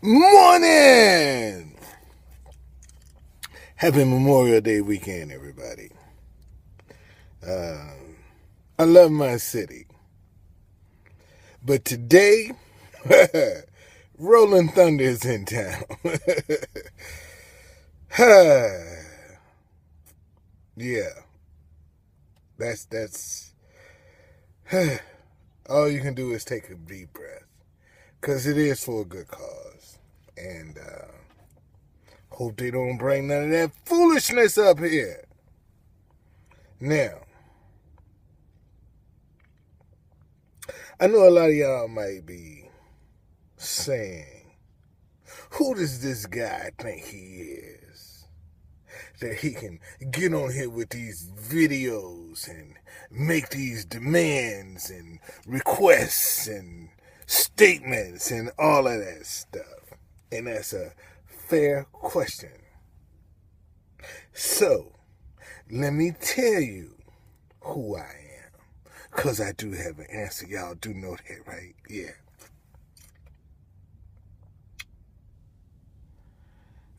Morning! Happy Memorial Day weekend, everybody. I love my city. But today, Rolling Thunder is in town. Yeah. That's all you can do is take a deep breath. Because it is for a good cause. And hope they don't bring none of that foolishness up here. Now, I know a lot of y'all might be saying, who does this guy think he is? That he can get on here with these videos and make these demands and requests and statements and all of that stuff. And that's a fair question. So, let me tell you who I am. Because I do have an answer. Y'all do know that, right? Yeah.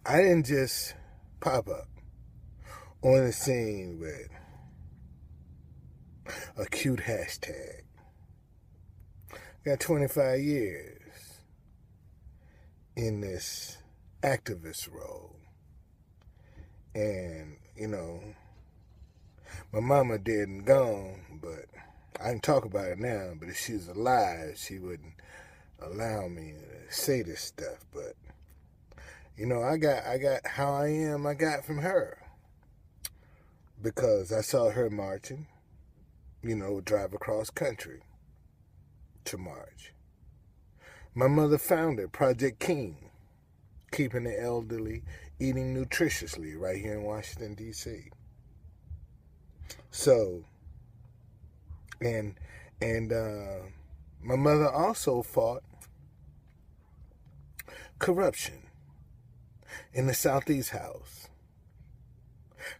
I didn't just pop up on the scene with a cute hashtag. Got 25 years in this activist role. And, my mama dead and gone, but I can talk about it now, but if she was alive, she wouldn't allow me to say this stuff. But, I got how I am, I got from her. Because I saw her marching, drive across country to march. My mother founded Project King, keeping the elderly eating nutritiously right here in Washington, D.C. So, and my mother also fought corruption in the Southeast House.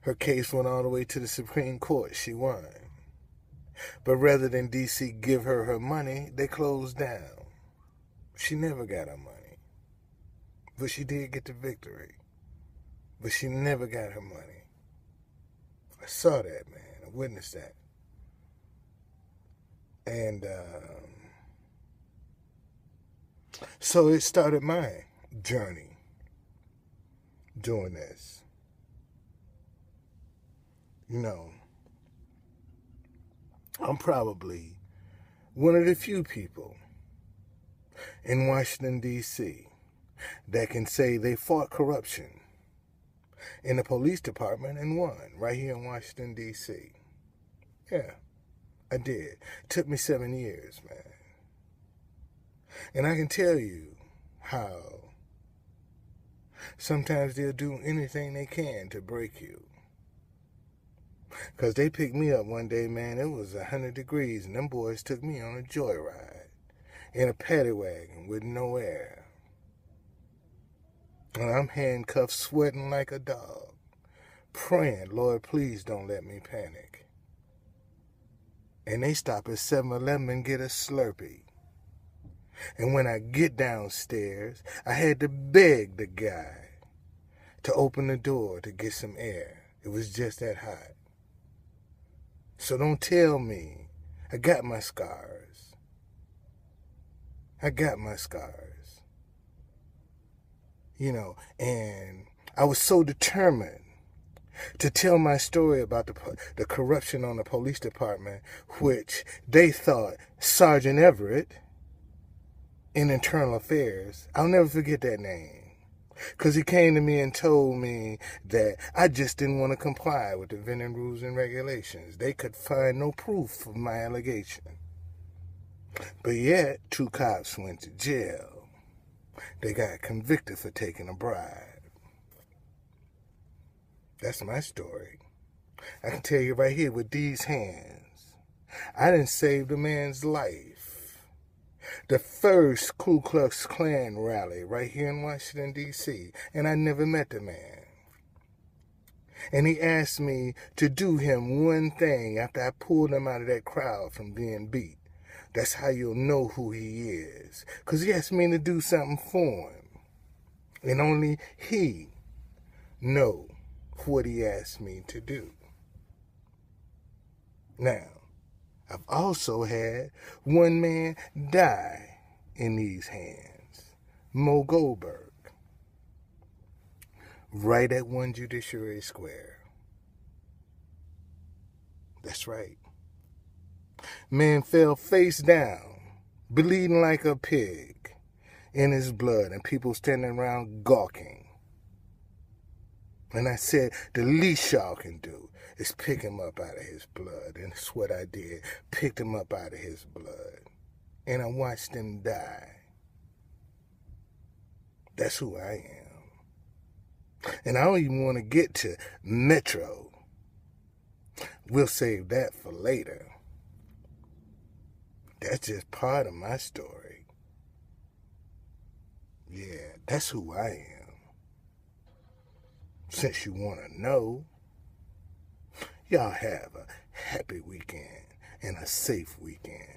Her case went all the way to the Supreme Court. She won. But rather than D.C. give her money, they closed down. She never got her money. But she did get the victory. But she never got her money. I saw that, man. I witnessed that. And so it started my journey doing this. I'm probably one of the few people in Washington, D.C. that can say they fought corruption in the police department and won right here in Washington, D.C. Yeah, I did. Took me 7 years, man. And I can tell you how sometimes they'll do anything they can to break you. Because they picked me up one day, man, it was 100 degrees, and them boys took me on a joyride in a paddy wagon with no air. And I'm handcuffed, sweating like a dog, praying, Lord, please don't let me panic. And they stop at 7-Eleven and get a Slurpee. And when I get downstairs, I had to beg the guy to open the door to get some air. It was just that hot. So don't tell me. I got my scars. And I was so determined to tell my story about the corruption on the police department, which they thought Sergeant Everett in Internal Affairs, I'll never forget that name. Because he came to me and told me that I just didn't want to comply with the vending rules and regulations. They could find no proof of my allegation. But yet, 2 cops went to jail. They got convicted for taking a bribe. That's my story. I can tell you right here with these hands. I done saved a man's life. The first Ku Klux Klan rally right here in Washington, D.C., and I never met the man. And he asked me to do him one thing after I pulled him out of that crowd from being beat. That's how you'll know who he is. Because he asked me to do something for him. And only he know what he asked me to do. Now, I've also had one man die in these hands, Mo Goldberg, right at 1 Judiciary Square. That's right. Man fell face down, bleeding like a pig, in his blood, and people standing around gawking. And I said, the least y'all can do is pick him up out of his blood. And that's what I did. Picked him up out of his blood. And I watched him die. That's who I am. And I don't even want to get to Metro. We'll save that for later. That's just part of my story. Yeah, that's who I am. Since you want to know, y'all have a happy weekend and a safe weekend.